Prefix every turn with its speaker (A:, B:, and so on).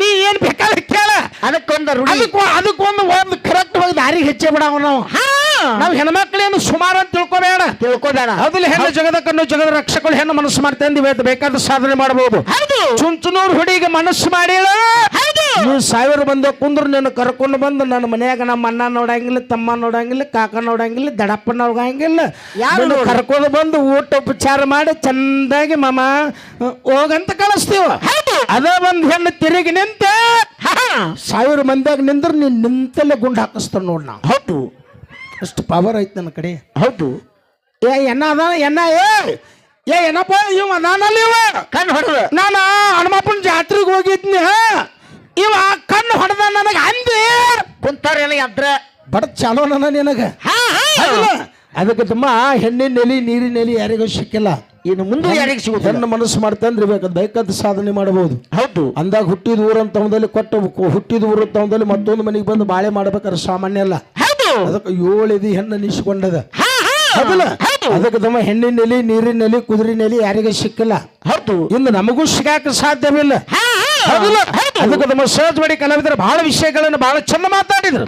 A: ನೀ ಏನ್ ಬೇಕಾದ್ರೆ ಕೇಳ ಅದಕ್ಕೊಂದು ಒಂದು ಕರೆಕ್ಟ್ ಹೋಗಿ ದಾರಿಗೆ ಹೆಚ್ಚೇ ಬಿಡವ ನಾವು ಹೆಣ್ಮಕ್ಳೇನು ಸುಮಾರು ಅಂತ ತಿಳ್ಕೊಬೇಡ ಅದ್ರಲ್ಲಿ ಹೆಣ್ಣು ಜಗದ ಕಣ್ಣು ಜಗದ ರಕ್ಷಕರು ಹೆಣ್ಣು ಮನಸ್ಸು ಮಾಡ್ತಂದಿವೆ ಬೇಕಾದ ಸಾಧನೆ ಮಾಡಬಹುದು. ಚುಂಚುನೂರು ಹುಡುಗಿಗೆ ಮನಸ್ಸು ಮಾಡಿಳ ನೀವು 1000 ಮಂದಿ ಕುಂದ್ರು ನೀನು ಕರ್ಕೊಂಡು ಬಂದು ನನ್ನ ಮನ್ಯಾಗ ನಮ್ಮ ಅಣ್ಣ ನೋಡಂಗಿಲ್ಲ, ತಮ್ಮ ನೋಡಂಗಿಲ್ಲ, ಕಾಕ ನೋಡಂಗಿಲ್ಲ, ದಡಪ್ಪ ನೋಡಂಗಿಲ್ಲ, ಯಾರು ಕರ್ಕೊಂಡು ಬಂದು ಊಟ ಉಪಚಾರ ಮಾಡಿ ಚಂದಾಗಿ ಮಾಮ ಹೋಗಂತ ಕಳಿಸ್ತೀವ. ಅದ ಒಂದು ಹೆಣ್ಣು ತಿರುಗಿ ನಿಂತ 1000 ಮಂದಿಯಾಗ ನಿಂದ್ರೆ ನೀನ್ ನಿಂತಲ್ಲೇ ಗುಂಡು ಹಾಕಿಸ್ತಾರ ನೋಡ್ ನಾ. ಹೌದು, ಅಷ್ಟು ಪವರ್ ಐತೆ ನನ್ನ ಕಡೆ. ಹೌದು, ಏ ಎನ್ನ ಅದ ಎನ್ನ ಏ ಏನಪ್ಪ ಇವ ಅದಾನಲ್ಲ ಇವ ಕಣ್ಣು ಹೊಡೆದ. ನಾನು ಹನುಮಪ್ಪನ ಜಾತ್ರೆಗೆ ಹೋಗಿದ್ನಿ, ಇವ ಕಣ್ಣು ಹೊಡೆದ ನನಗ ಅಂದಿ ಕುಂತಾರ ಅದ್ರ ಬಡ ಚಾಲೋ ನನ್ನ ನಿನಗ. ಅದಕ್ಕೆ ತುಂಬ ಹೆಣ್ಣಿನ ನೆಲಿ ನೀರಿನ ನೆಲಿ ಯಾರಿಗೂ ಸಿಕ್ಕಿಲ್ಲ. ಇನ್ನು ಮುಂದೆ ಯಾರಿಗೆ ಸಿಗುತ್ತೆ? ಹೆಣ್ಣು ಮನಸ್ಸು ಮಾಡ್ತಂದ್ರೆ ಬೇಕಾದ ಸಾಧನೆ ಮಾಡಬಹುದು. ಹೌದು, ಅಂದಾಗ ಹುಟ್ಟಿದ ಊರಂತ ತಮ್ಮದಲ್ಲಿ ಹುಟ್ಟಿದ ಊರ ತಮ್ಮದಲ್ಲಿ ಮತ್ತೊಂದು ಮನೆಗೆ ಬಂದು ಬಾಳೆ ಮಾಡ್ಬೇಕಾದ್ರೆ ಸಾಮಾನ್ಯ ಅಲ್ಲ. ಅದಕ್ಕೆ 7 ಎದಿ ಹೆಣ್ಣು ನಿಶ್ಕೊಂಡದ. ಅದಕ್ಕೆ ತಮ್ಮ ಹೆಣ್ಣಿನ ನೆಲಿ ನೀರಿನ ನೆಲಿ ಕುದುರೆ ನೆಲಿ ಯಾರಿಗೆ ಸಿಕ್ಕಿಲ್ಲ. ಹೌದು, ಇನ್ನು ನಮಗೂ ಸಿಗಾಕ ಸಾಧ್ಯವಿಲ್ಲ. ಅದಕ್ಕೆ ನಮ್ಮ ಸಹಜ ಬಡಿ ಕಲಾವಿದರು ಬಹಳ ವಿಷಯಗಳನ್ನು ಬಹಳ ಚಂದ ಮಾತಾಡಿದ್ರು.